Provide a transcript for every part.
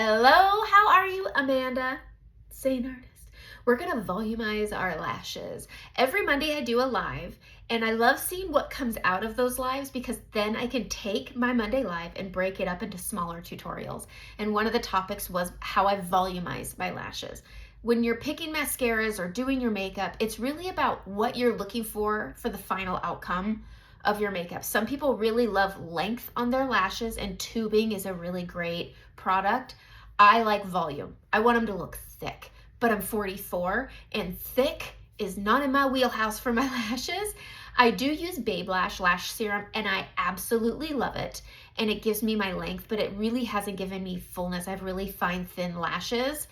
Hello, how are you, Amanda? SEINT artist. We're gonna volumize our lashes. Every Monday I do a live, and I love seeing what comes out of those lives because then I can take my Monday live and break it up into smaller tutorials. And one of the topics was how I volumize my lashes. When you're picking mascaras or doing your makeup, it's really about what you're looking for the final outcome of your makeup. Some people really love length on their lashes, and tubing is a really great product. I like volume. I want them to look thick, but I'm 44 and thick is not in my wheelhouse for my lashes. I do use Babe Lash Serum and I absolutely love it. And it gives me my length, but it really hasn't given me fullness. I have really fine, thin lashes.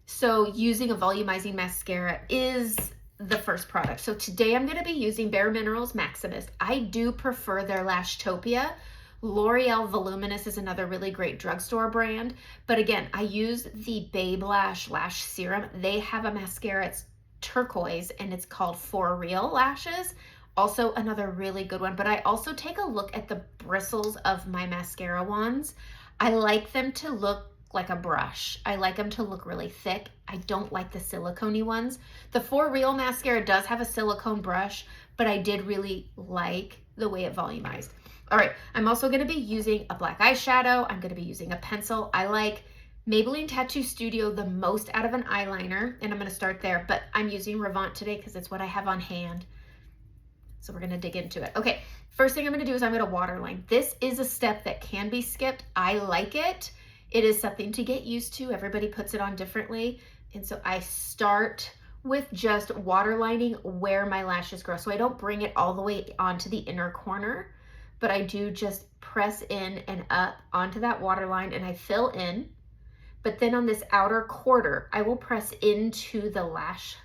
So using a volumizing mascara is the first product. So today I'm going to be using Bare Minerals Maximus. I do prefer their Lashtopia. L'Oreal Voluminous is another really great drugstore brand. But again, I use the Babe Lash Serum. They have a mascara, it's turquoise, and it's called For Real Lashes. Also another really good one. But I also take a look at the bristles of my mascara wands. I like them to look like a brush. I like them to look really thick. I don't like the silicone-y ones. The For Real mascara does have a silicone brush, but I did really like the way it volumized. All right, I'm also gonna be using a black eyeshadow. I'm gonna be using a pencil. I like Maybelline Tattoo Studio the most out of an eyeliner, and I'm gonna start there, but I'm using Revant today because it's what I have on hand. So we're gonna dig into it. Okay, first thing I'm gonna do is I'm gonna waterline. This is a step that can be skipped. I like it. It is something to get used to. Everybody puts it on differently. And so I start with just waterlining where my lashes grow. So I don't bring it all the way onto the inner corner, but I do just press in and up onto that waterline and I fill in. But then on this outer quarter, I will press into the lash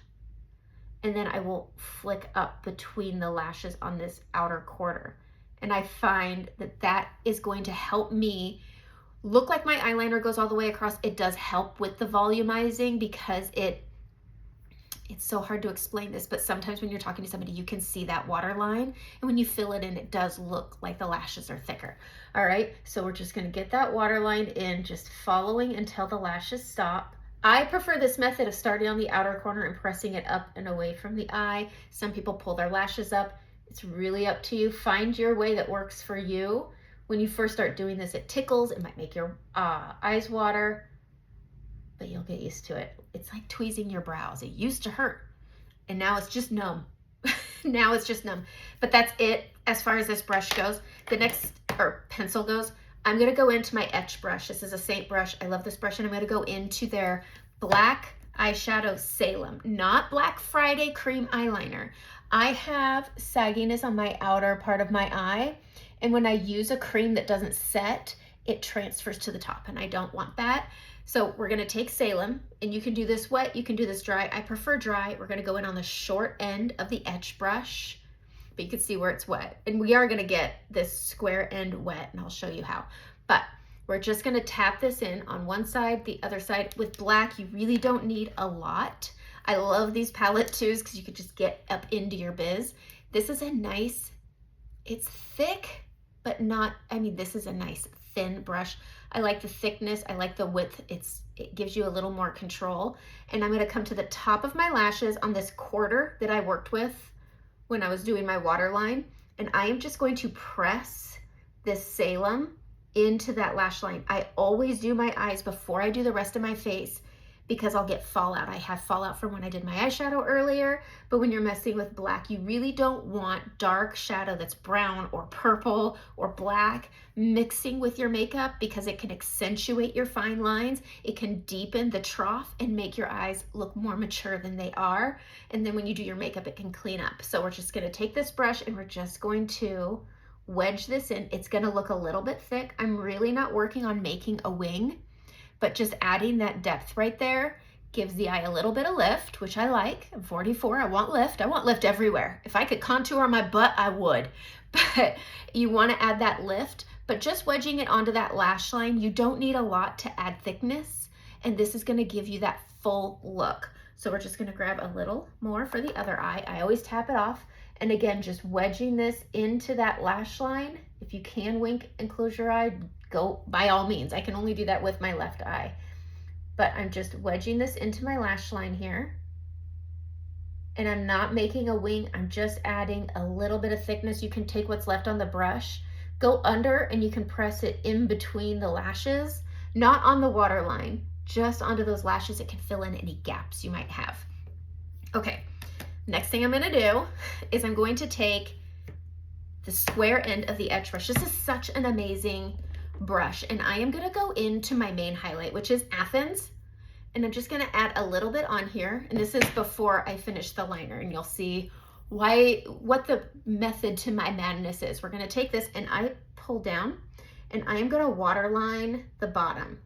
and then I will flick up between the lashes on this outer quarter. And I find that that is going to help me look like my eyeliner goes all the way across. It does help with the volumizing because it's so hard to explain this, but sometimes when you're talking to somebody, you can see that water line. And when you fill it in, it does look like the lashes are thicker. All right, so we're just gonna get that water line in, just following until the lashes stop. I prefer this method of starting on the outer corner and pressing it up and away from the eye. Some people pull their lashes up. It's really up to you. Find your way that works for you. When you first start doing this, it tickles. It might make your eyes water, but you'll get used to it. It's like tweezing your brows. It used to hurt, and now it's just numb. Now it's just numb. But that's it as far as this brush goes. The next, or pencil goes, I'm gonna go into my etch brush. This is a Saint brush. I love this brush, and I'm gonna go into their black eyeshadow Salem, not Black Friday cream eyeliner. I have sagginess on my outer part of my eye, and when I use a cream that doesn't set, it transfers to the top, and I don't want that. So we're gonna take Salem, and you can do this wet, you can do this dry. I prefer dry. We're gonna go in on the short end of the etch brush, but you can see where it's wet. And we are gonna get this square end wet, and I'll show you how. But we're just gonna tap this in on one side, the other side. With black, you really don't need a lot. I love these palette twos because you could just get up into your biz. This is a nice, it's thick, but not, I mean, this is a nice thin brush. I like the thickness, I like the width. It gives you a little more control. And I'm gonna come to the top of my lashes on this quarter that I worked with when I was doing my waterline. And I am just going to press this Salem into that lash line. I always do my eyes before I do the rest of my face because I'll get fallout. I have fallout from when I did my eyeshadow earlier, but when you're messing with black, you really don't want dark shadow that's brown or purple or black mixing with your makeup because it can accentuate your fine lines. It can deepen the trough and make your eyes look more mature than they are. And then when you do your makeup, it can clean up. So we're just gonna take this brush and we're just going to wedge this in. It's gonna look a little bit thick. I'm really not working on making a wing, but just adding that depth right there gives the eye a little bit of lift, which I like. I'm 44, I want lift. I want lift everywhere. If I could contour my butt, I would. But you wanna add that lift, but just wedging it onto that lash line, you don't need a lot to add thickness, and this is gonna give you that full look. So we're just gonna grab a little more for the other eye. I always tap it off, and again, just wedging this into that lash line. If you can wink and close your eye, go by all means. I can only do that with my left eye. But I'm just wedging this into my lash line here. And I'm not making a wing, I'm just adding a little bit of thickness. You can take what's left on the brush, go under, and you can press it in between the lashes, not on the waterline, just onto those lashes. It can fill in any gaps you might have. Okay, next thing I'm gonna do is I'm going to take the square end of the etch brush. This is such an amazing brush, and I am gonna go into my main highlight, which is Athens. And I'm just gonna add a little bit on here. And this is before I finish the liner, and you'll see what the method to my madness is. We're gonna take this and I pull down and I am gonna waterline the bottom.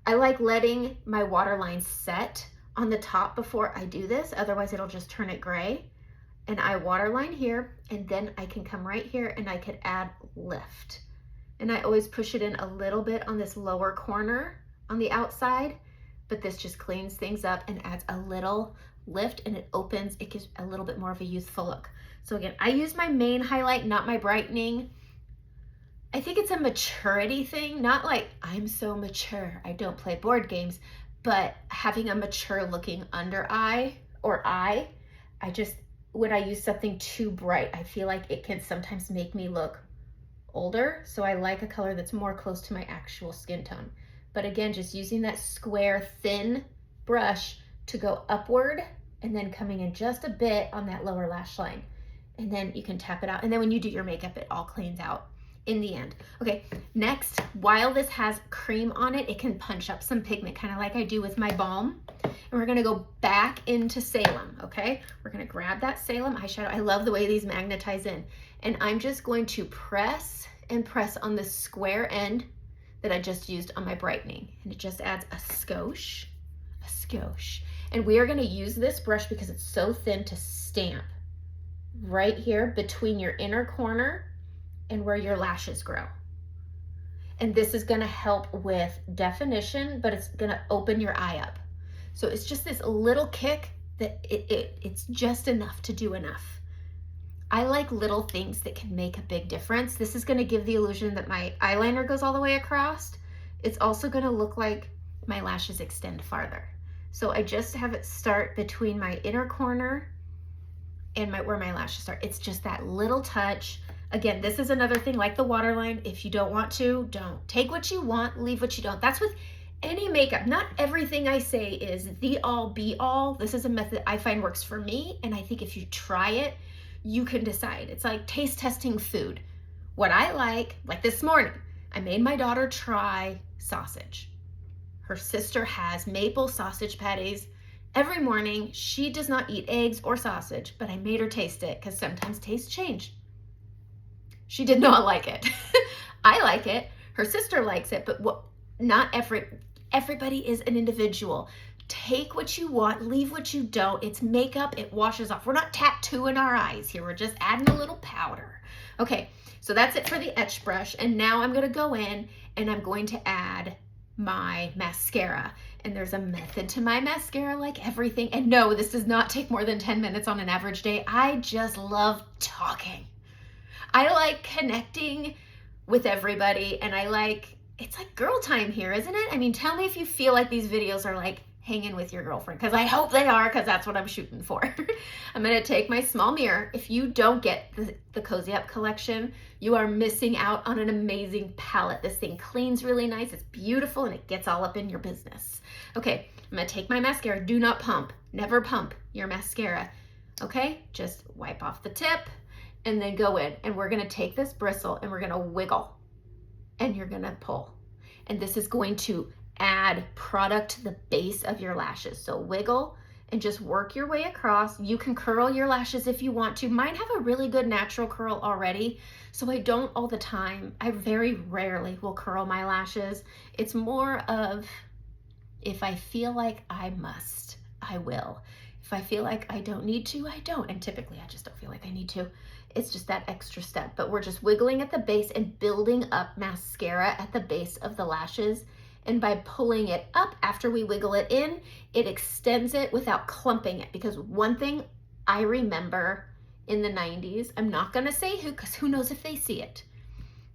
I like letting my waterline set on the top before I do this, otherwise it'll just turn it gray. And I waterline here, and then I can come right here and I could add lift. And I always push it in a little bit on this lower corner on the outside, but this just cleans things up and adds a little lift, and it opens, it gives a little bit more of a youthful look. So again, I use my main highlight, not my brightening. I think it's a maturity thing, not like I'm so mature, I don't play board games, but having a mature looking under eye or eye, when I use something too bright, I feel like it can sometimes make me look older. So I like a color that's more close to my actual skin tone. But again, just using that square, thin brush to go upward and then coming in just a bit on that lower lash line. And then you can tap it out. And then when you do your makeup, it all cleans out in the end. Okay, next, while this has cream on it, it can punch up some pigment, kind of like I do with my balm. And we're gonna go back into Salem, okay? We're gonna grab that Salem eyeshadow. I love the way these magnetize in. And I'm just going to press and press on the square end that I just used on my brightening. And it just adds a skosh. And we are gonna use this brush because it's so thin to stamp right here between your inner corner and where your lashes grow. And this is gonna help with definition, but it's gonna open your eye up. So it's just this little kick that it's just enough to do enough. I like little things that can make a big difference. This is gonna give the illusion that my eyeliner goes all the way across. It's also gonna look like my lashes extend farther. So I just have it start between my inner corner and where my lashes start. It's just that little touch. Again, this is another thing like the waterline. If you don't want to, don't. Take what you want, leave what you don't. That's with any makeup. Not everything I say is the all be all. This is a method I find works for me, and I think if you try it, you can decide. It's like taste testing food. What I like this morning, I made my daughter try sausage. Her sister has maple sausage patties every morning. She does not eat eggs or sausage, but I made her taste it because sometimes tastes change. She did not like it. I like it. Her sister likes it, but not everybody is an individual. Take what you want, leave what you don't. It's makeup, it washes off. We're not tattooing our eyes here. We're just adding a little powder. Okay, so that's it for the etch brush. And now I'm gonna go in and I'm going to add my mascara. And there's a method to my mascara like everything. And no, this does not take more than 10 minutes on an average day. I just love talking. I like connecting with everybody, and it's like girl time here, isn't it? I mean, tell me if you feel like these videos are like hanging with your girlfriend, because I hope they are, because that's what I'm shooting for. I'm gonna take my small mirror. If you don't get the Cozy Up collection, you are missing out on an amazing palette. This thing cleans really nice, it's beautiful, and it gets all up in your business. Okay, I'm gonna take my mascara. Do not pump, never pump your mascara. Okay, just wipe off the tip and then go in. And we're gonna take this bristle and we're gonna wiggle, and you're gonna pull. And this is going to add product to the base of your lashes. So wiggle and just work your way across. You can curl your lashes if you want to. Mine have a really good natural curl already, so I don't all the time. I very rarely will curl my lashes. It's more of, if I feel like I must, I will. If I feel like I don't need to, I don't. And typically I just don't feel like I need to. It's just that extra step. But we're just wiggling at the base and building up mascara at the base of the lashes. And by pulling it up after we wiggle it in, it extends it without clumping it. Because one thing I remember in the 90s, I'm not gonna say who, because who knows if they see it.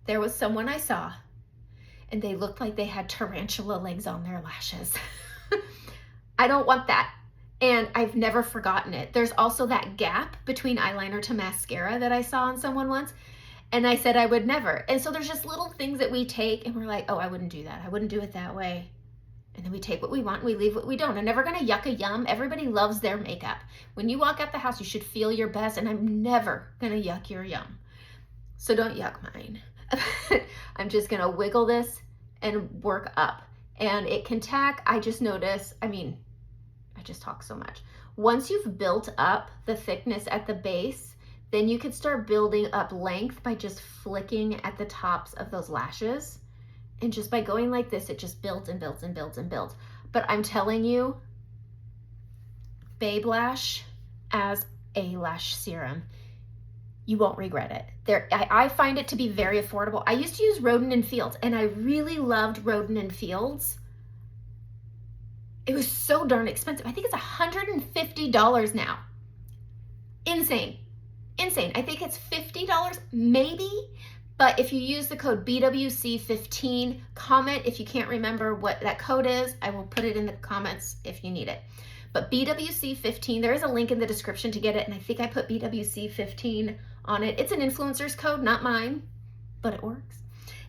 There was someone I saw, and they looked like they had tarantula legs on their lashes. I don't want that. And I've never forgotten it. There's also that gap between eyeliner to mascara that I saw on someone once. And I said I would never. And so there's just little things that we take and we're like, oh, I wouldn't do that. I wouldn't do it that way. And then we take what we want and we leave what we don't. I'm never gonna yuck a yum. Everybody loves their makeup. When you walk out the house, you should feel your best, and I'm never gonna yuck your yum. So don't yuck mine. I'm just gonna wiggle this and work up. And it can tack, I just notice, I just talk so much. Once you've built up the thickness at the base, then you can start building up length by just flicking at the tops of those lashes. And just by going like this, it just builds and builds and builds and builds. But I'm telling you, Babe Lash as a lash serum, you won't regret it. I find it to be very affordable. I used to use Rodin & Fields, and I really loved Rodin & Fields. It was so darn expensive. I think it's $150 now. Insane. Insane. I think it's $50 maybe. But if you use the code BWC15, comment if you can't remember what that code is. I will put it in the comments if you need it. But BWC15, there is a link in the description to get it, and I think I put BWC15 on it. It's an influencer's code, not mine, but it works.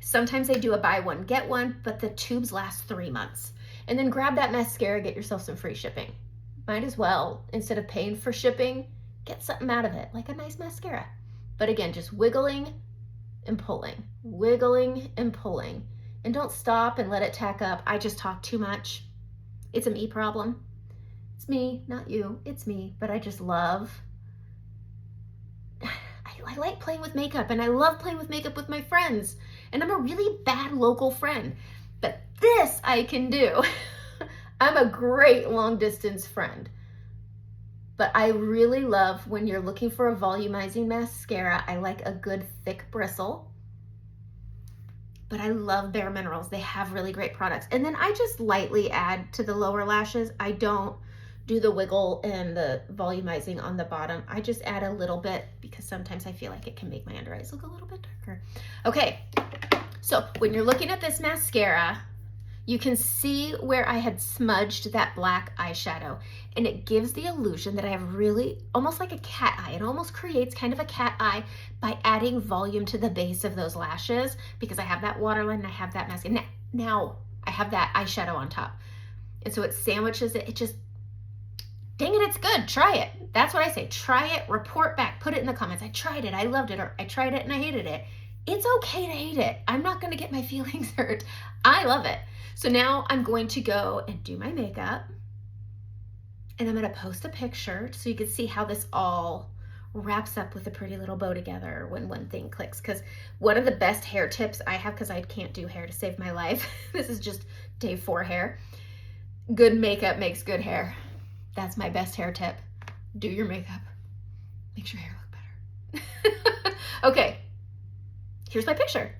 Sometimes they do a buy one, get one, but the tubes last 3 months. And then grab that mascara, get yourself some free shipping. Might as well, instead of paying for shipping, get something out of it, like a nice mascara. But again, just wiggling and pulling, wiggling and pulling. And don't stop and let it tack up. I just talk too much. It's a me problem. It's me, not you. It's me, but I just love, I like playing with makeup, and I love playing with makeup with my friends. And I'm a really bad local friend, but this I can do. I'm a great long distance friend. But I really love when you're looking for a volumizing mascara, I like a good thick bristle. But I love Bare Minerals. They have really great products. And then I just lightly add to the lower lashes. I don't do the wiggle and the volumizing on the bottom. I just add a little bit because sometimes I feel like it can make my under eyes look a little bit darker. Okay, so when you're looking at this mascara, you can see where I had smudged that black eyeshadow, and it gives the illusion that I have really almost like a cat eye. It almost creates kind of a cat eye by adding volume to the base of those lashes because I have that waterline and I have that mascara. Now I have that eyeshadow on top. And so it sandwiches it. It just, dang it, it's good. Try it. That's what I say. Try it, report back, put it in the comments. I tried it, I loved it, or I tried it and I hated it. It's okay to hate it. I'm not gonna get my feelings hurt. I love it. So now I'm going to go and do my makeup, and I'm gonna post a picture so you can see how this all wraps up with a pretty little bow together when one thing clicks. Because one of the best hair tips I have, because I can't do hair to save my life, this is just day 4 hair. Good makeup makes good hair. That's my best hair tip. Do your makeup. Makes your hair look better. Okay, here's my picture.